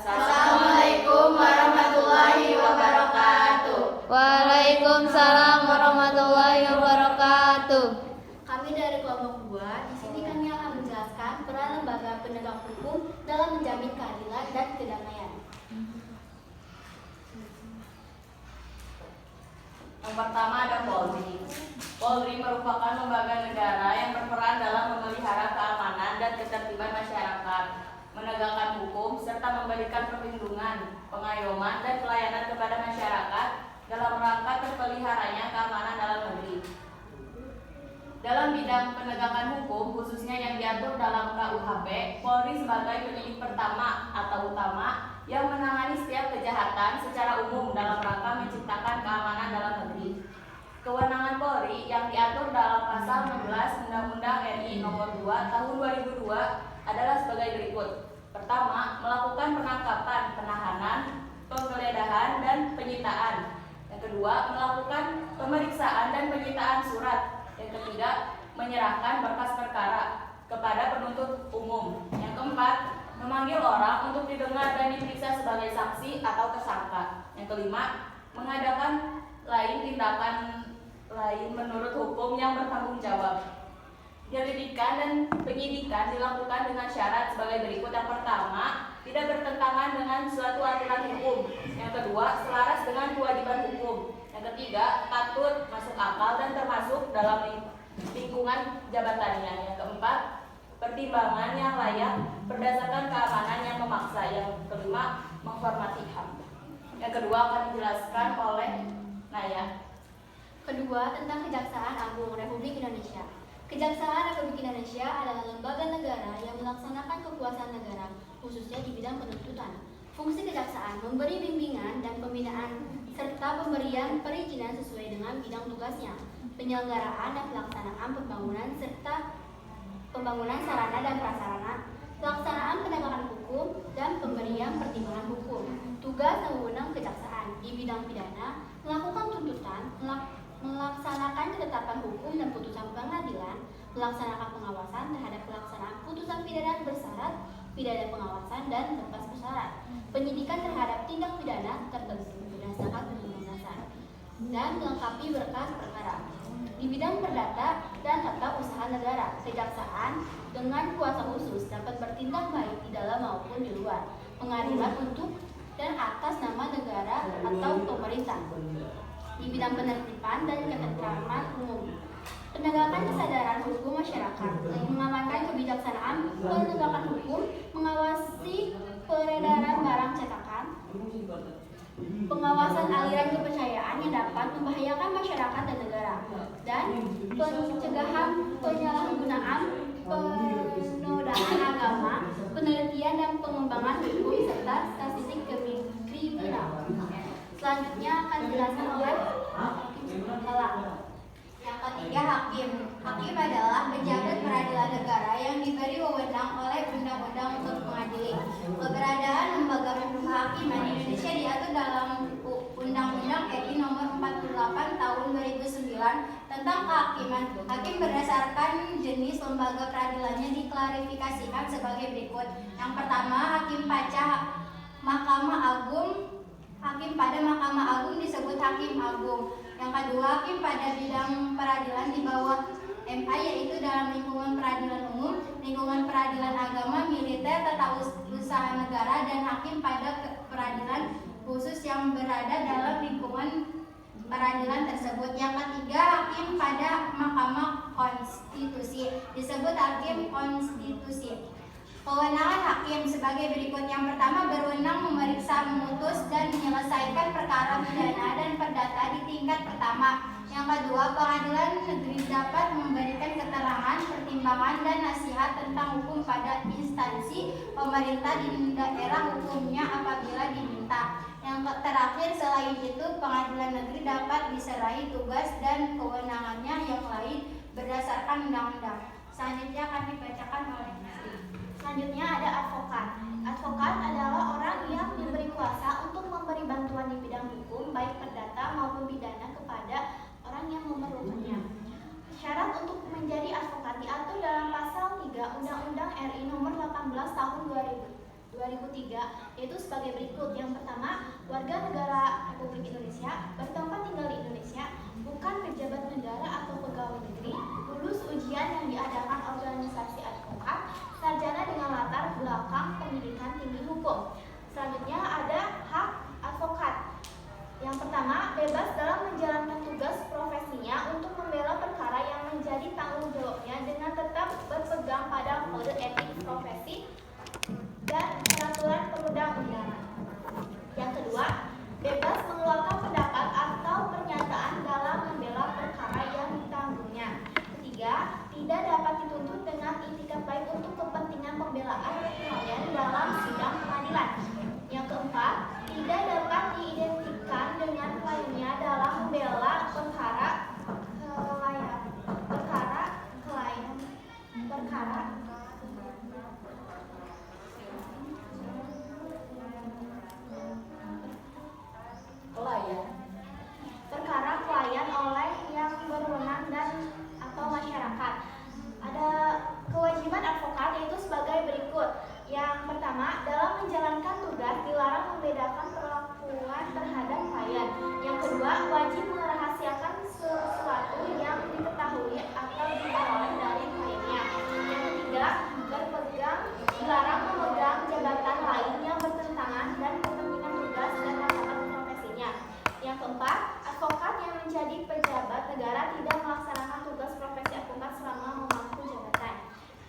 Assalamualaikum warahmatullahi wabarakatuh. Waalaikumsalam warahmatullahi wabarakatuh. Kami dari kelompok 2, di sini kami akan menjelaskan peran lembaga penegak hukum dalam menjamin keadilan dan kedamaian. Yang pertama ada Polri. Polri merupakan lembaga negara yang berperan dalam memelihara keamanan dan ketertiban masyarakat, menegakkan hukum, serta memberikan perlindungan, pengayoman, dan pelayanan kepada masyarakat dalam rangka terpeliharanya keamanan dalam negeri. Dalam bidang penegakan hukum, khususnya yang diatur dalam KUHP, Polri sebagai penyidik pertama atau utama yang menangani setiap kejahatan secara umum dalam rangka menciptakan keamanan dalam negeri. Kewenangan Polri yang diatur dalam pasal 16 Undang-Undang RI Nomor 2 Tahun 2002 adalah sebagai berikut. Pertama, melakukan penangkapan, penahanan, penggeledahan, dan penyitaan. Yang kedua, melakukan pemeriksaan dan penyitaan surat. Yang ketiga, menyerahkan berkas perkara kepada penuntut umum. Yang keempat, memanggil orang untuk didengar dan diperiksa sebagai saksi atau tersangka. Yang kelima, mengadakan tindakan lain menurut hukum yang bertanggung jawab. Penyelidikan dan penyidikan dilakukan dengan syarat sebagai berikut. Yang pertama, tidak bertentangan dengan suatu aturan hukum. Yang kedua, selaras dengan kewajiban hukum. Yang ketiga, patut, masuk akal, dan termasuk dalam lingkungan jabatannya. Yang keempat, pertimbangan yang layak berdasarkan keamanan yang memaksa. Yang kelima, menghormati HAM. Yang kedua akan dijelaskan oleh Naya. Kedua, tentang Kejaksaan Agung Republik Indonesia. Kejaksaan Republik Indonesia adalah lembaga negara yang melaksanakan kekuasaan negara, khususnya di bidang penuntutan. Fungsi kejaksaan memberi bimbingan dan pembinaan serta pemberian perizinan sesuai dengan bidang tugasnya, penyelenggaraan dan pelaksanaan pembangunan serta pembangunan sarana dan prasarana, pelaksanaan penegakan hukum, dan pemberian pertimbangan hukum. Tugas dan wewenang kejaksaan di bidang pidana melakukan tuntutan, melaksanakan ketetapan hukum dan putusan pengadilan, melaksanakan pengawasan terhadap pelaksanaan putusan pidana bersyarat, pidana pengawasan, dan lepas bersyarat, penyidikan terhadap tindak pidana tertentu berdasarkan undang-undang dasar, dan melengkapi berkas perkara. Di bidang perdata dan tata usaha negara, kejaksaan dengan kuasa khusus dapat bertindak baik di dalam maupun di luar pengadilan untuk dan atas nama negara atau pemerintah. Di bidang penertiban dan ketentraman umum, penegakan kesadaran hukum masyarakat, mengamankan kebijaksanaan penegakan hukum, mengawasi peredaran barang cetakan, pengawasan aliran kepercayaan yang dapat membahayakan masyarakat dan negara, dan pencegahan penyalahgunaan penodaan agama, penelitian dan pengembangan hukum serta statistik kriminal. Selanjutnya akan dijelaskan oleh Lala. Yang ketiga, hakim. Hakim adalah pejabat peradilan negara yang diberi wewenang oleh undang-undang untuk mengadili. Keberadaan lembaga kehakiman di Indonesia diatur dalam Undang-Undang RI Nomor 48 Tahun 2009 tentang kehakiman. Hakim berdasarkan jenis lembaga peradilannya diklarifikasikan sebagai berikut. Yang pertama, hakim pada Mahkamah Agung. Hakim pada Mahkamah Agung disebut hakim agung. Yang kedua, hakim pada bidang peradilan di bawah MA, yaitu dalam lingkungan peradilan umum, lingkungan peradilan agama, militer, tata usaha negara, dan hakim pada peradilan khusus yang berada dalam lingkungan peradilan tersebut. Yang ketiga, hakim pada Mahkamah Konstitusi disebut hakim konstitusi. Kewenangan hakim sebagai berikut. Yang pertama, berwenang memeriksa, memutus, dan menyelesaikan perkara pidana dan perdata di tingkat pertama. Yang kedua, pengadilan negeri dapat memberikan keterangan, pertimbangan, dan nasihat tentang hukum pada instansi pemerintah di daerah hukumnya apabila diminta. Yang terakhir, selain itu, pengadilan negeri dapat diserai tugas dan kewenangannya yang lain berdasarkan undang-undang. Selanjutnya akan dibacakan oleh Selanjutnya ada advokat. Advokat adalah orang yang diberi kuasa untuk memberi bantuan di bidang hukum, baik perdata maupun pidana kepada orang yang memerlukannya. Syarat untuk menjadi advokat diatur dalam pasal 3 Undang-Undang RI Nomor 18 Tahun 2002 2003, yaitu sebagai berikut. Yang pertama, warga negara Republik Indonesia bertempat tinggal di Indonesia, bukan pejabat negara atau pegawai negeri, lulus ujian yang diadakan organisasi advokat, sarjana dengan latar belakang pendidikan tinggi hukum. Selanjutnya ada hak advokat. Yang pertama, bebas dalam menjalankan tugas profesinya untuk membela perkara yang menjadi tanggung jawabnya dengan tetap berpegang pada kode etik profesi dan peraturan perundang-undangan. Yang kedua, bebas mengeluarkan pendapat atau pernyataan dalam membela perkara yang ditanggungnya. Ketiga, tidak dapat dituntut dengan itikat baik untuk kepentingan pembelaan klien dalam sidang pengadilan. Yang keempat, tidak dapat diidentikan dengan kliennya dalam membela perkara klien oleh yang berwenang dan atau masyarakat. Ada kewajiban advokat yaitu sebagai berikut. Yang pertama, dalam menjalankan tugas dilarang membedakan perlakuan terhadap klien. Yang kedua, wajib merahasiakan sesuatu yang diketahui atau diperoleh dari kliennya. Yang ketiga, dilarang memegang jabatan lain yang bertentangan dan kepentingan tugas dan martabat profesinya. Yang keempat, advokat yang menjadi pejabat negara tidak melaksanakan tugas profesi advokat selama memangku jabatan.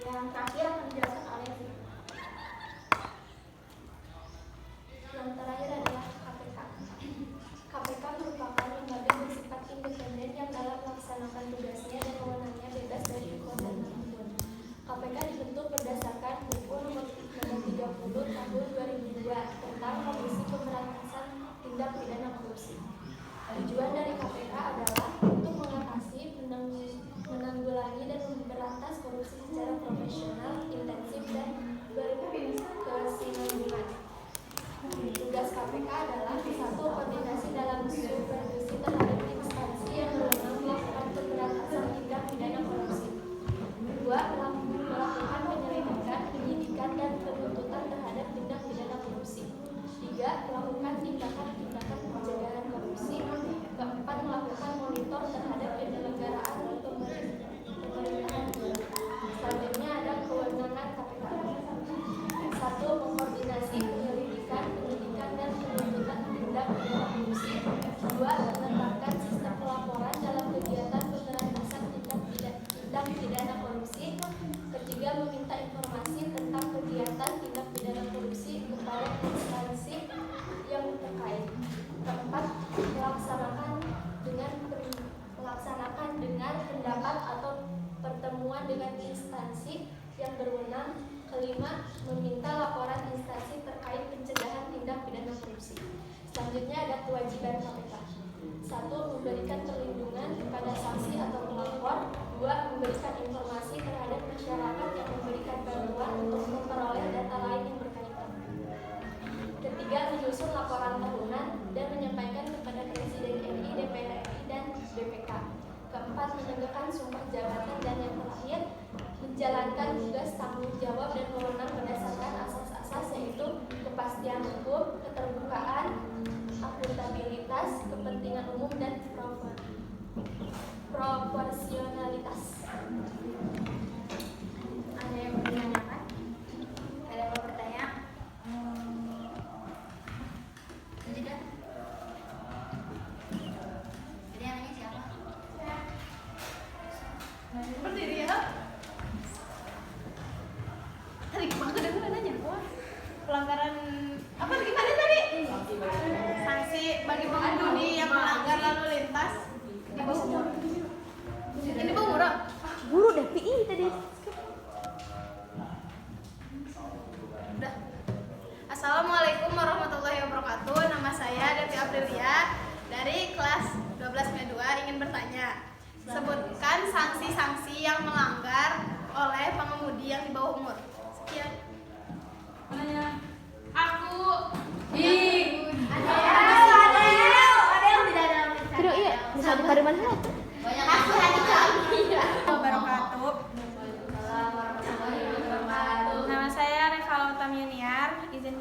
Yang terakhir akan dijelaskan oleh yang terakhir adalah KPK. KPK merupakan lembaga bersifat independen yang dalam melaksanakan tugasnya dan wewenangnya bebas dari hukum dan apapun. KPK dibentuk berdasarkan Buku Nomor 30 Tahun 2002 tentang Komisi Pemberantasan Tindak Pidana Korupsi. Tujuan dari KPK adalah untuk mengatasi, menanggulangi dan memberantas korupsi secara profesional, intensif dan berkesinambungan. Tugas KPK adalah satu, koordinasi dalam supervisi terhadap instansi yang berwenang melakukan pemberantasan tindak pidana korupsi. Dua, melakukan penyelidikan, penyidikan dan penuntutan terhadap tindak pidana korupsi. Tiga, melakukan tindakan-tindakan pencegahan korupsi. Keempat, melakukan monitor terhadap penyelenggaraan pemerintahan. Selanjutnya ada kewenangan KPK. Satu, mengkoordinasi penyelidikan, penyidikan dan penuntutan tindak pidana korupsi. Dua, menetapkan sistem pelaporan dalam kegiatan pemberantasan tindak pidana korupsi. Ketiga, meminta informasi tentang kegiatan tindak pidana korupsi kepada instansi yang terkait. Keempat, melaksanakan dengan pendapat atau pertemuan dengan instansi yang berwenang. Kelima, meminta laporan instansi terkait pencegahan tindak pidana korupsi. Selanjutnya ada kewajiban KPK. Satu, memberikan perlindungan kepada saksi atau pelapor. Dua, memberikan informasi terhadap masyarakat yang memberikan bantuan untuk memperoleh data lain yang berkaitan. Ketiga, menyusun laporan tahunan dan menyampaikan kepada Presiden RI, DPR RI, dan BPK. Keempat, menegakkan sumpah jabatan. Dan yang terakhir, menjalankan tugas tanggung jawab dan wewenang berdasarkan asas-asas yaitu kepastian hukum, keterbukaan, akuntabilitas, kepentingan umum, dan proporsionalitas. Ada yang mau ditanyakan? Ada yang mau bertanya? Tidak? Jadi yang nanya siapa? Berdiri ya. Tadi aku udah nanya. Pelanggaran apa gimana tadi? Sanksi bagi pengemudi yang melanggar lalu lintas di bawah umur. Ini bawah umur? Guru deh PI tadi. Udah. Assalamualaikum warahmatullahi wabarakatuh. Nama saya Devi Aprilia dari kelas 12 2 ingin bertanya. Sebutkan sanksi-sanksi yang melanggar oleh pengemudi yang di bawah umur. Sekian. Aku Ada yang tidak ada Kira iya, bisa di Pariman Helat. banyak kami. wabarakatuh. Nama saya Revalauta Yuniar, izin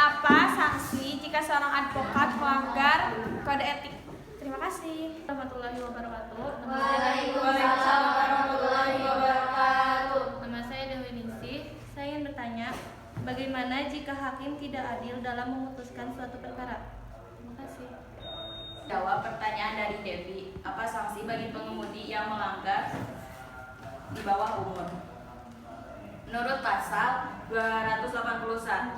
apa sanksi jika seorang advokat melanggar kode etik? Terima kasih. Warahmatullahi wabarakatuh. Waalaikumsalam warahmatullahi wabarakatuh. Nama saya Dewi Ningsih. Saya ingin bertanya, bagaimana jika hakim tidak adil dalam memutuskan suatu perkara? Terima kasih. Jawab pertanyaan dari Devi. Apa sanksi bagi pengemudi yang melanggar di bawah umur? Menurut pasal 281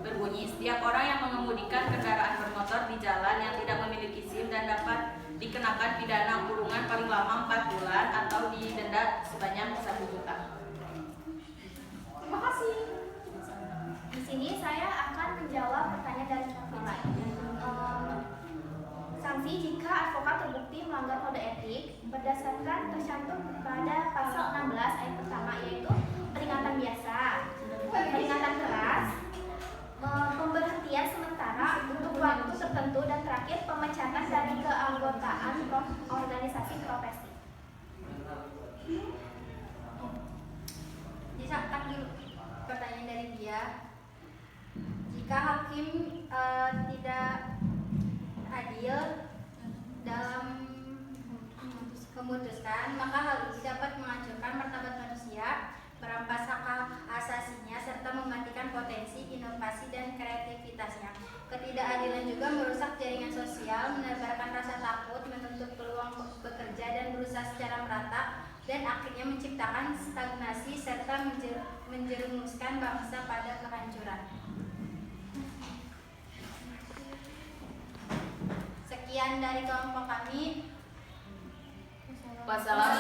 berbunyi, setiap orang yang mengemudikan kendaraan bermotor di jalan yang tidak memiliki SIM dan dapat dikenakan pidana kurungan paling lama 4 bulan atau didenda sebanyak 1 juta. Terima kasih. Di sini saya akan menjawab pertanyaan dari Nafila. Sanksi jika advokat terbukti melanggar kode etik berdasarkan tercantum pada pasal 16 ayat pertama, yaitu peringatan biasa, peringatan keras, pemberhentian sementara untuk waktu tertentu, dan terakhir pemecatan dari keanggotaan organisasi profesi. Disahkan dulu pertanyaan dari dia. Jika hakim tidak adil dalam memutuskan, maka hal ini dapat menghancurkan martabat manusia, merampas hak asasinya, serta mematikan potensi, inovasi, dan kreativitasnya. Ketidakadilan juga merusak jaringan sosial, menebarkan rasa takut, menutup peluang bekerja dan berusaha secara merata, dan akhirnya menciptakan stagnasi serta menjerumuskan bangsa pada kehancuran. Sekian dari kelompok kami. Wassalamualaikum